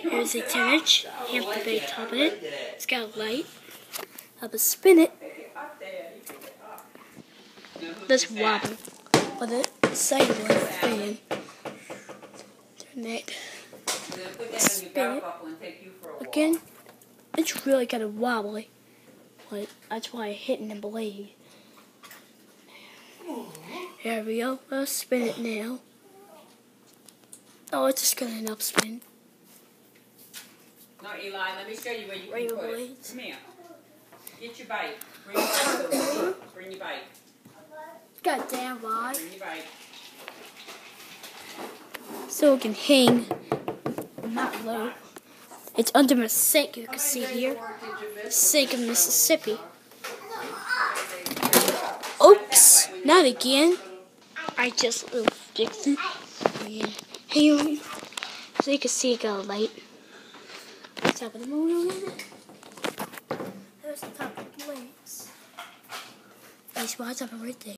Here's a 10-inch Hampton topint. It's got a light. I'll spin it. This wobble with a sideways fan. Turn that. Spin it. Again, it's really kind of wobbly. But that's why I'm hitting the blade. There we go. I'll spin it now. Oh, it's just got an upspin. No, Eli, let me show you where you can put it. Come here. Get your bike. Bring your bike. Bring your bike. Got damn wide. Bring your bike. So it can hang, not low. It's under my sink, you can see here. Sink of Mississippi. Oops, not again. I just fixed it. Hang on. So you can see it got a light. Top of the moon. There's the top of the lights. Nice spots up right there.